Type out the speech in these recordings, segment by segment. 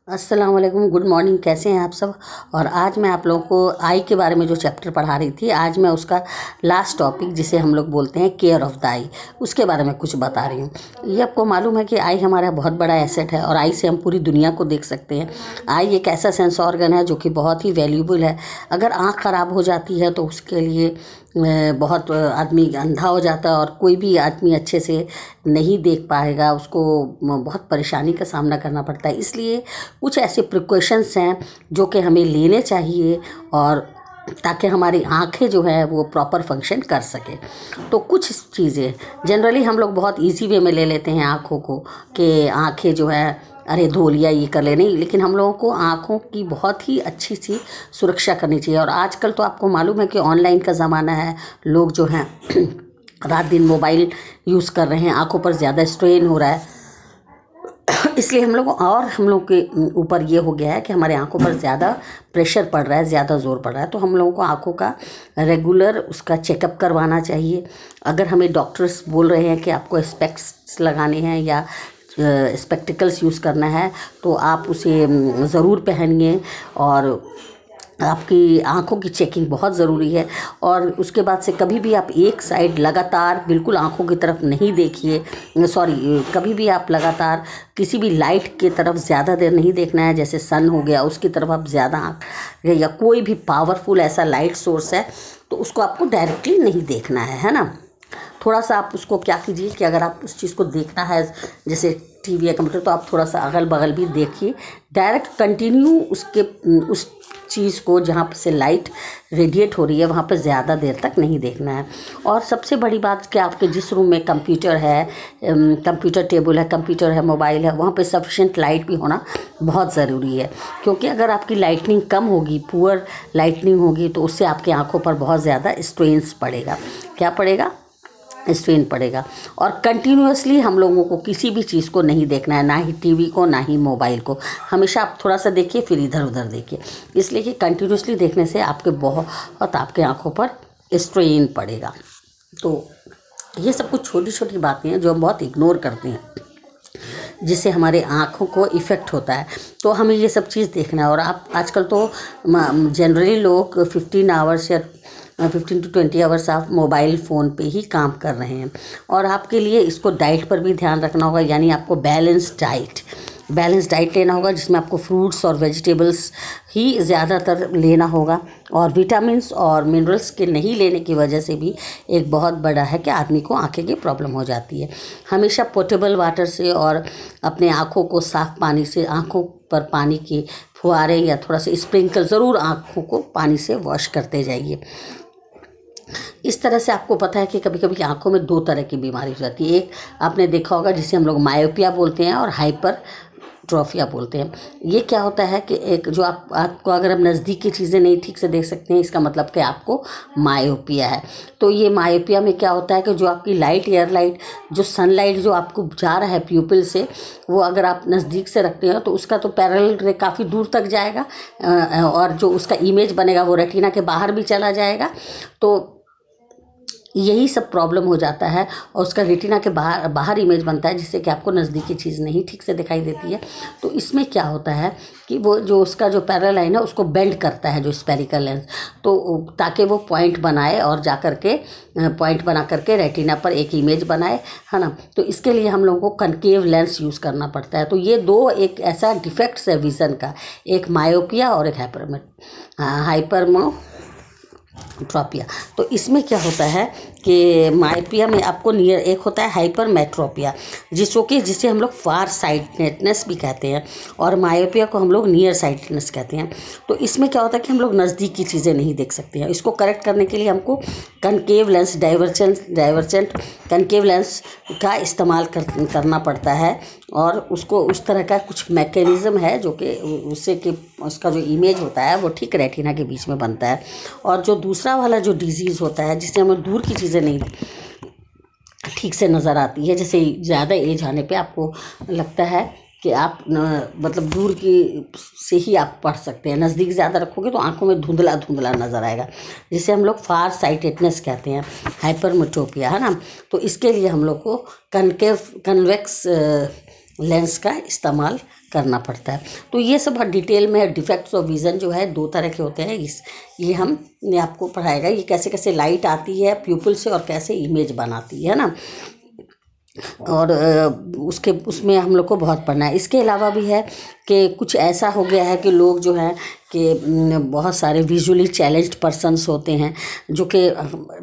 अस्सलाम वालेकुम, good morning. कैसे हैं आप सब। और आज मैं आप लोगों को आई के बारे में जो चैप्टर पढ़ा रही थी, आज मैं उसका लास्ट टॉपिक जिसे हम लोग बोलते हैं केयर ऑफ़ द आई, उसके बारे में कुछ बता रही हूँ। ये आपको मालूम है कि आई हमारा बहुत बड़ा एसेट है और आई से हम पूरी दुनिया को देख सकते हैं। आई एक ऐसा सेंस ऑर्गन है जो कि बहुत ही वैल्यूबल है। अगर आँख ख़राब हो जाती है तो उसके लिए बहुत आदमी अंधा हो जाता है और कोई भी आदमी अच्छे से नहीं देख पाएगा, उसको बहुत परेशानी का सामना करना पड़ता है। इसलिए कुछ ऐसे प्रिकॉशंस हैं जो कि हमें लेने चाहिए और ताकि हमारी आँखें जो है वो प्रॉपर फंक्शन कर सके। तो कुछ चीज़ें जनरली हम लोग बहुत इजी वे में ले लेते हैं आँखों को, कि आँखें जो है अरे धो लिया, ये कर ले, नहीं, लेकिन हम लोगों को आँखों की बहुत ही अच्छी सी सुरक्षा करनी चाहिए। और आजकल तो आपको मालूम है कि ऑनलाइन का ज़माना है, लोग जो हैं रात दिन मोबाइल यूज़ कर रहे हैं, आँखों पर ज़्यादा स्ट्रेन हो रहा है। इसलिए हम लोग के ऊपर ये हो गया है कि हमारे आंखों पर ज़्यादा प्रेशर पड़ रहा है, ज़्यादा ज़ोर पड़ रहा है। तो हम लोगों को आंखों का रेगुलर उसका चेकअप करवाना चाहिए। अगर हमें डॉक्टर्स बोल रहे हैं कि आपको स्पेक्स लगाने हैं या स्पेक्टिकल्स यूज़ करना है, तो आप उसे ज़रूर पहनिए। और आपकी आँखों की चेकिंग बहुत ज़रूरी है। और उसके बाद से कभी भी आप एक साइड लगातार बिल्कुल आँखों की तरफ नहीं देखिए, सॉरी, कभी भी आप लगातार किसी भी लाइट की तरफ ज़्यादा देर नहीं देखना है। जैसे सन हो गया, उसकी तरफ आप ज़्यादा या कोई भी पावरफुल ऐसा लाइट सोर्स है तो उसको आपको डायरेक्टली नहीं देखना है ना। थोड़ा सा आप उसको क्या कीजिए कि अगर आप उस चीज़ को देखना है, जैसे टीवी या कंप्यूटर, तो आप थोड़ा सा अगल बगल भी देखिए। डायरेक्ट कंटिन्यू उस चीज़ को जहाँ से लाइट रेडिएट हो रही है वहाँ पर ज़्यादा देर तक नहीं देखना है। और सबसे बड़ी बात कि आपके जिस रूम में कंप्यूटर है, कंप्यूटर टेबल है, कंप्यूटर है, मोबाइल है, वहाँ पे सफिशिएंट लाइट भी होना बहुत ज़रूरी है। क्योंकि अगर आपकी लाइटनिंग कम होगी, पुअर लाइटनिंग होगी, तो उससे आपकी आंखों पर बहुत ज़्यादा स्ट्रेंस पड़ेगा। क्या पड़ेगा? स्ट्रेन पड़ेगा। और कंटिन्यूअसली हम लोगों को किसी भी चीज़ को नहीं देखना है, ना ही टीवी को, ना ही मोबाइल को। हमेशा आप थोड़ा सा देखिए फिर इधर उधर देखिए, इसलिए कि कंटिन्यूअसली देखने से आपके आंखों पर स्ट्रेन पड़ेगा। तो ये सब कुछ छोटी छोटी बातें हैं जो हम बहुत इग्नोर करते हैं, जिससे हमारे आँखों को इफ़ेक्ट होता है। तो हमें ये सब चीज़ देखना है। और आप आजकल तो जनरली लोग 15 आवर्स या 15 to 20 आवर्स आप मोबाइल फ़ोन पे ही काम कर रहे हैं। और आपके लिए इसको डाइट पर भी ध्यान रखना होगा, यानी आपको बैलेंस डाइट लेना होगा, जिसमें आपको फ्रूट्स और वेजिटेबल्स ही ज़्यादातर लेना होगा। और विटामिन्स और मिनरल्स के नहीं लेने की वजह से भी एक बहुत बड़ा है कि आदमी को आंखें की प्रॉब्लम हो जाती है। हमेशा पोर्टेबल वाटर से और अपने आँखों को साफ़ पानी से, आँखों पर पानी के फुहारे या थोड़ा सा स्प्रिंकल ज़रूर आँखों को पानी से वॉश करते जाइए। इस तरह से आपको पता है कि कभी कभी आंखों में दो तरह की बीमारी हो जाती है। एक आपने देखा होगा जिसे हम लोग मायोपिया बोलते हैं और हाइपर ट्रॉफिया बोलते हैं। ये क्या होता है कि एक जो आपको अगर आप नज़दीक की चीज़ें नहीं ठीक से देख सकते हैं, इसका मतलब कि आपको मायोपिया है। तो ये मायोपिया में क्या होता है कि जो आपकी एयर लाइट, जो सनलाइट जो आपको जा रहा है प्यूपिल से, वो अगर आप नज़दीक से रखते हैं तो उसका तो पैरेलल रे काफ़ी दूर तक जाएगा, और जो उसका इमेज बनेगा वो रेटिना के बाहर भी चला जाएगा। तो यही सब प्रॉब्लम हो जाता है और उसका रेटिना के बाहर इमेज बनता है, जिससे कि आपको नज़दीकी चीज़ नहीं ठीक से दिखाई देती है। तो इसमें क्या होता है कि वो जो उसका जो पैरेलल लाइन है उसको बेंड करता है, जो स्पेरिकल लेंस, तो ताकि वो पॉइंट बनाए और जा करके पॉइंट बना करके रेटिना पर एक इमेज बनाए, है ना। तो इसके लिए हम लोगों को कनकेव लेंस यूज़ करना पड़ता है। तो ये दो एक ऐसा डिफेक्ट्स है विज़न का, एक मायोपिया और एक हाइपरमेट्रोपिया। तो इसमें क्या होता है कि मायोपिया में आपको नियर, एक होता है हाइपरमेट्रोपिया जिसे हम लोग फार साइटेडनेस भी कहते हैं, और मायोपिया को हम लोग नियर साइटेडनेस कहते हैं। तो इसमें क्या होता है कि हम लोग नज़दीक की चीज़ें नहीं देख सकते हैं। इसको करेक्ट करने के लिए हमको concave lens, divergent concave lens का इस्तेमाल करना पड़ता है। और उसको उस तरह का कुछ मैकेनिज़्म है जो कि उससे कि उसका जो इमेज होता है वो ठीक रेटिना के बीच में बनता है। और जो दूसरा वाला जो डिजीज़ होता है, जिससे हमें दूर की चीज़ें नहीं ठीक से नज़र आती है, जैसे ज़्यादा एज आने पे आपको लगता है कि आप मतलब दूर की से ही आप पढ़ सकते हैं, नज़दीक ज़्यादा रखोगे तो आंखों में धुंधला धुंधला नज़र आएगा, जिसे हम लोग फार साइटेडनेस कहते हैं, हाइपरमेट्रोपिया, है ना। तो इसके लिए हम लोग को कन्वेक्स लेंस का इस्तेमाल करना पड़ता है। तो ये सब डिटेल में डिफेक्ट्स ऑफ विज़न जो है 2 तरह के होते हैं। ये हमने आपको पढ़ाएगा, ये कैसे कैसे लाइट आती है प्यूपिल से और कैसे इमेज बनाती है ना। और उसमें हम लोग को बहुत पढ़ना है। इसके अलावा भी है कि कुछ ऐसा हो गया है कि लोग जो हैं कि बहुत सारे विजुअली चैलेंज्ड पर्सन्स होते हैं जो कि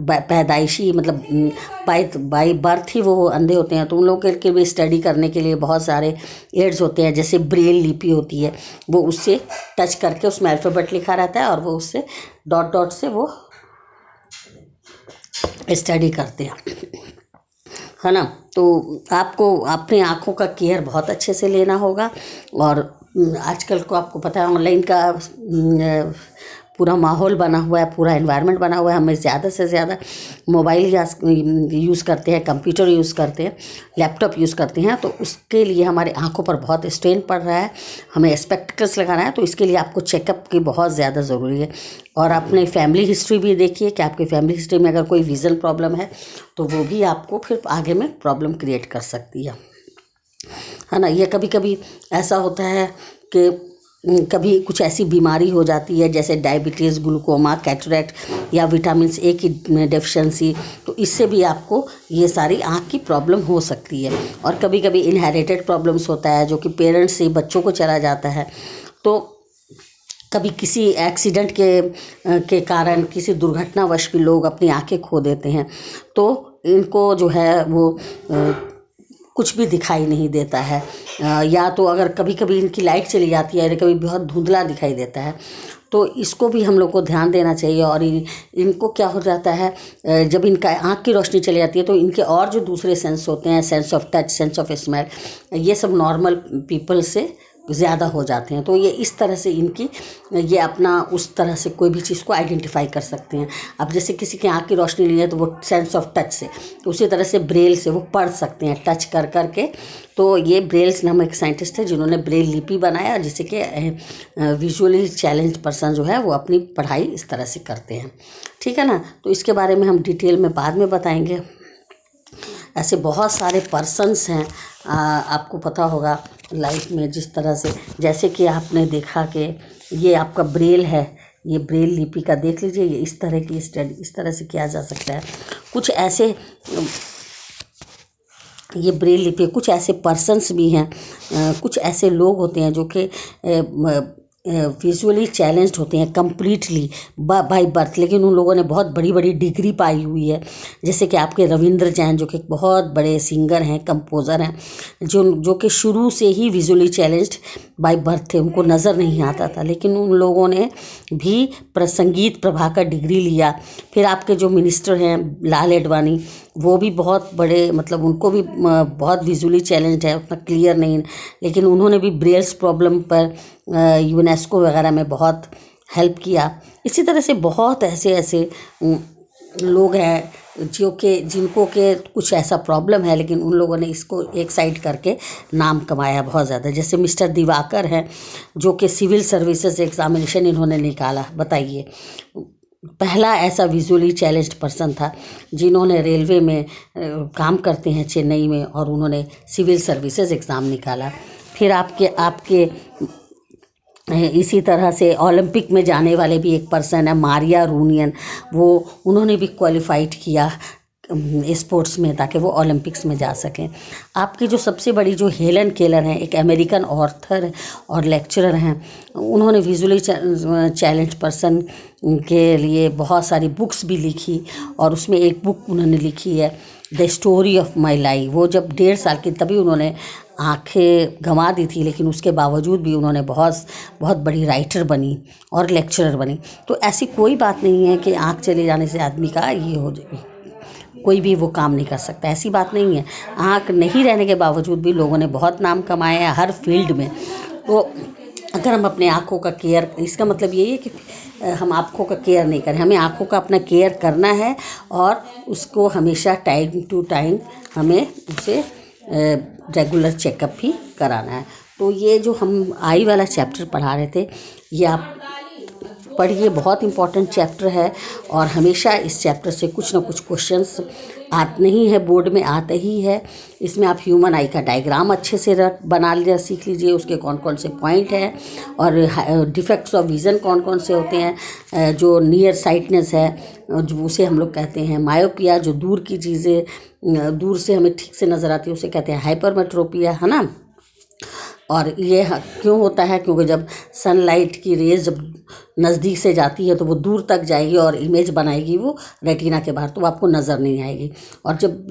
पैदाइशी मतलब बाई बर्थ ही वो अंधे होते हैं। तो उन लोगों के भी स्टडी करने के लिए बहुत सारे एड्स होते हैं, जैसे ब्रेल लिपि होती है, वो उससे टच करके उसमें अल्फ़ाबेट लिखा रहता है और वो उससे डॉट डॉट से वो स्टडी करते हैं, है ना। तो आपको अपनी आँखों का केयर बहुत अच्छे से लेना होगा। और आजकल को आपको पता है ऑनलाइन का पूरा माहौल बना हुआ है, पूरा एनवायरनमेंट बना हुआ है। हमें ज़्यादा से ज़्यादा मोबाइल यूज़ करते हैं, कंप्यूटर यूज़ करते हैं, लैपटॉप यूज़ करते हैं। तो उसके लिए हमारे आँखों पर बहुत स्ट्रेन पड़ रहा है, हमें स्पेक्टिकल्स लगाना है। तो इसके लिए आपको चेकअप की बहुत ज़्यादा ज़रूरी है। और अपने फैमिली हिस्ट्री भी देखिए कि आपकी फैमिली हिस्ट्री में अगर कोई विज़न प्रॉब्लम है तो वो भी आपको फिर आगे में प्रॉब्लम क्रिएट कर सकती है ना। ये कभी कभी ऐसा होता है कि कभी कुछ ऐसी बीमारी हो जाती है जैसे डायबिटीज़, ग्लूकोमा, कैटरेक्ट या विटामिन ए की डेफिशिएंसी। तो इससे भी आपको ये सारी आँख की प्रॉब्लम हो सकती है। और कभी कभी इनहेरिटेड प्रॉब्लम्स होता है जो कि पेरेंट्स से बच्चों को चला जाता है। तो कभी किसी एक्सीडेंट के कारण किसी दुर्घटनावश भी लोग अपनी आंखें खो देते हैं। तो इनको जो है वो कुछ भी दिखाई नहीं देता है, या तो अगर कभी कभी इनकी लाइट चली जाती है, कभी बहुत धुंधला दिखाई देता है। तो इसको भी हम लोग को ध्यान देना चाहिए। और इनको क्या हो जाता है, जब इनका आँख की रोशनी चली जाती है तो इनके और जो दूसरे सेंस होते हैं, sense of touch, sense of smell, ये सब नॉर्मल पीपल से ज़्यादा हो जाते हैं। तो ये इस तरह से इनकी ये अपना उस तरह से कोई भी चीज़ को आइडेंटिफाई कर सकते हैं। अब जैसे किसी की आँख की रोशनी नहीं है तो वो सेंस ऑफ टच से, तो उसी तरह से ब्रेल से वो पढ़ सकते हैं टच कर कर के। तो ये ब्रेल्स नाम एक साइंटिस्ट है जिन्होंने ब्रेल लिपि बनाया, जिससे कि विजुअली चैलेंज पर्सन जो है वो अपनी पढ़ाई इस तरह से करते हैं। ठीक है ना। तो इसके बारे में हम डिटेल में बाद में बताएंगे। ऐसे बहुत सारे पर्सन्स हैं, आपको पता होगा लाइफ में, जिस तरह से जैसे कि आपने देखा कि ये आपका ब्रेल है, ये ब्रेल लिपि का देख लीजिए, ये इस तरह की स्टडी इस तरह से किया जा सकता है। कुछ ऐसे ये ब्रेल लिपि, कुछ ऐसे पर्सन्स भी हैं, कुछ ऐसे लोग होते हैं जो कि विजुअली चैलेंज्ड होते हैं कम्प्लीटली बाय बर्थ, लेकिन उन लोगों ने बहुत बड़ी बड़ी डिग्री पाई हुई है। जैसे कि आपके रविंद्र जैन जो कि बहुत बड़े सिंगर हैं, कंपोज़र हैं, जो कि शुरू से ही विजुअली चैलेंज्ड बाय बर्थ थे, उनको नज़र नहीं आता था, लेकिन उन लोगों ने भी संगीत प्रभा का डिग्री लिया। फिर आपके जो मिनिस्टर हैं लाल एडवाणी, वो भी बहुत बड़े, मतलब उनको भी बहुत विजुअली चैलेंज्ड है, उतना क्लियर नहीं, लेकिन उन्होंने भी ब्रेल्स प्रॉब्लम पर यूनेस्को वगैरह में बहुत हेल्प किया। इसी तरह से बहुत ऐसे लोग हैं जिनको के कुछ ऐसा प्रॉब्लम है, लेकिन उन लोगों ने इसको एक साइड करके नाम कमाया बहुत ज़्यादा। जैसे मिस्टर दिवाकर हैं जो कि सिविल सर्विसेज एग्ज़ामिनेशन इन्होंने निकाला। बताइए, पहला ऐसा विजुअली चैलेंज्ड पर्सन था जिन्होंने रेलवे में काम करते हैं चेन्नई में, और उन्होंने सिविल सर्विसेज एग्ज़ाम निकाला। फिर आपके इसी तरह से ओलंपिक में जाने वाले भी एक पर्सन है मारिया रूनियन, उन्होंने भी क्वालिफाइड किया स्पोर्ट्स में ताकि वो ओलंपिक्स में जा सकें। आपकी जो सबसे बड़ी जो हेलन केलर हैं, एक अमेरिकन ऑथर और लेक्चरर हैं, उन्होंने विजुअली चैलेंज पर्सन के लिए बहुत सारी बुक्स भी लिखी, और उसमें एक बुक उन्होंने लिखी है the story of my life. वो जब 1.5 साल की तभी उन्होंने आंखें गंवा दी थी, लेकिन उसके बावजूद भी उन्होंने बहुत बहुत बड़ी राइटर बनी और लेक्चरर बनी। तो ऐसी कोई बात नहीं है कि आँख चले जाने से आदमी का ये हो जाए, कोई भी वो काम नहीं कर सकता, ऐसी बात नहीं है। आँख नहीं रहने के बावजूद भी लोगों ने बहुत नाम कमाया है हर फील्ड में। तो अगर हम अपने आँखों का केयर, इसका मतलब यही है कि हम आँखों का केयर नहीं करें, हमें आँखों का अपना केयर करना है, और उसको हमेशा टाइम टू टाइम हमें उसे रेगुलर चेकअप भी कराना है। तो ये जो हम आई वाला चैप्टर पढ़ा रहे थे, ये पढ़िए, बहुत इंपॉर्टेंट चैप्टर है और हमेशा इस चैप्टर से कुछ ना कुछ क्वेश्चंस आते नहीं है, बोर्ड में आते ही है। इसमें आप ह्यूमन आई का डायग्राम अच्छे से बना लिया सीख लीजिए, उसके कौन कौन से पॉइंट हैं और डिफेक्ट्स ऑफ विज़न कौन कौन से होते हैं। जो नियर साइटनेस है, जो उसे हम लोग कहते हैं मायोपिया, जो दूर की चीज़ें दूर से हमें ठीक से नज़र आती है उसे कहते हैं हाइपरमेट्रोपिया, है ना। और ये क्यों होता है, क्योंकि जब सनलाइट की रेज जब नज़दीक से जाती है तो वो दूर तक जाएगी और इमेज बनाएगी वो रेटिना के बाहर, तो आपको नज़र नहीं आएगी। और जब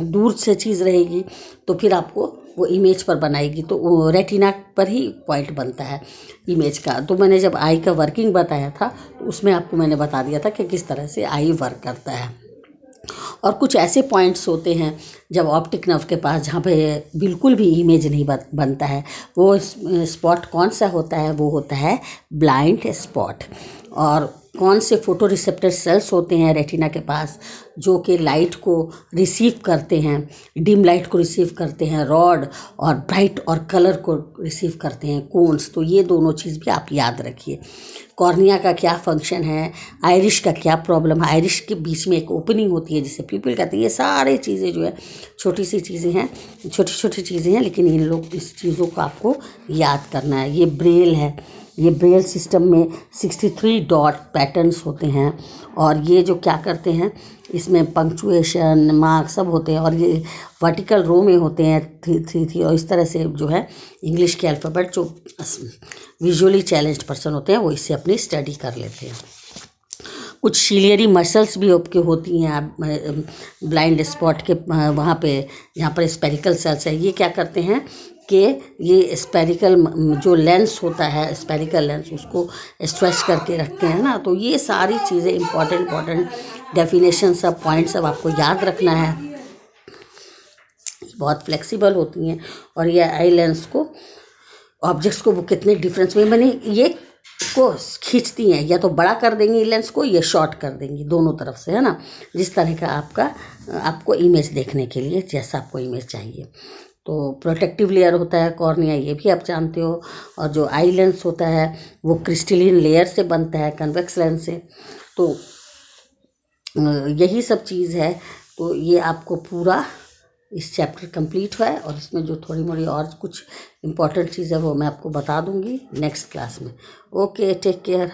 दूर से चीज़ रहेगी तो फिर आपको वो इमेज पर बनाएगी, तो वो रेटिना पर ही पॉइंट बनता है इमेज का। तो मैंने जब आई का वर्किंग बताया था तो उसमें आपको मैंने बता दिया था कि किस तरह से आई वर्क करता है। और कुछ ऐसे पॉइंट्स होते हैं जब ऑप्टिक नर्व के पास जहाँ पे बिल्कुल भी इमेज नहीं बनता है, वो स्पॉट कौन सा होता है, वो होता है ब्लाइंड स्पॉट। और कौन से फोटो रिसेप्टर सेल्स होते हैं रेटिना के पास जो कि लाइट को रिसीव करते हैं, डिम लाइट को रिसीव करते हैं, रॉड और ब्राइट और कलर को रिसीव करते हैं, कोन्स। तो ये दोनों चीज़ भी आप याद रखिए। कॉर्निया का क्या फंक्शन है, आइरिश का क्या प्रॉब्लम है, आइरिश के बीच में एक ओपनिंग होती है जिसे प्यूपिल कहते हैं। ये सारी चीज़ें जो है छोटी सी चीज़ें हैं, छोटी छोटी चीज़ें हैं, लेकिन इन लोग इस चीज़ों को आपको याद करना है। ये ब्रेल है, ये ब्रेल सिस्टम में 63 डॉट पैटर्न्स होते हैं और ये जो क्या करते हैं, इसमें पंक्चुएशन मार्क सब होते हैं और ये वर्टिकल रो में होते हैं थ्री और इस तरह से जो है इंग्लिश के अल्फ़ाबेट जो विजुअली चैलेंज्ड पर्सन होते हैं वो इससे अपनी स्टडी कर लेते हैं। कुछ सीलियरी मसल्स भी आपके होती हैं आप ब्लाइंड स्पॉट के वहाँ पे जहाँ पर स्पेरिकल सेल्स है, ये क्या करते हैं कि ये स्पेरिकल जो लेंस होता है, स्पेरिकल लेंस, उसको स्ट्रेच करके रखते हैं ना। तो ये सारी चीज़ें इंपॉर्टेंट डेफिनेशन सब पॉइंट सब आपको याद रखना है। बहुत फ्लेक्सिबल होती हैं और ये आई लेंस को ऑब्जेक्ट्स को वो कितने डिफरेंस में मैंने ये को खींचती हैं, या तो बड़ा कर देंगी लेंस को या शॉर्ट कर देंगी, दोनों तरफ से, है ना। जिस तरह का आपको इमेज देखने के लिए जैसा आपको इमेज चाहिए। तो प्रोटेक्टिव लेयर होता है कॉर्निया, ये भी आप जानते हो। और जो आई लेंस होता है वो क्रिस्टलिन लेयर से बनता है, कन्वेक्स लेंस से। तो यही सब चीज़ है। तो ये आपको पूरा इस चैप्टर कंप्लीट हुआ है और इसमें जो थोड़ी मोड़ी और कुछ इम्पॉर्टेंट चीज़ है वो मैं आपको बता दूंगी नेक्स्ट क्लास में। Okay, take care.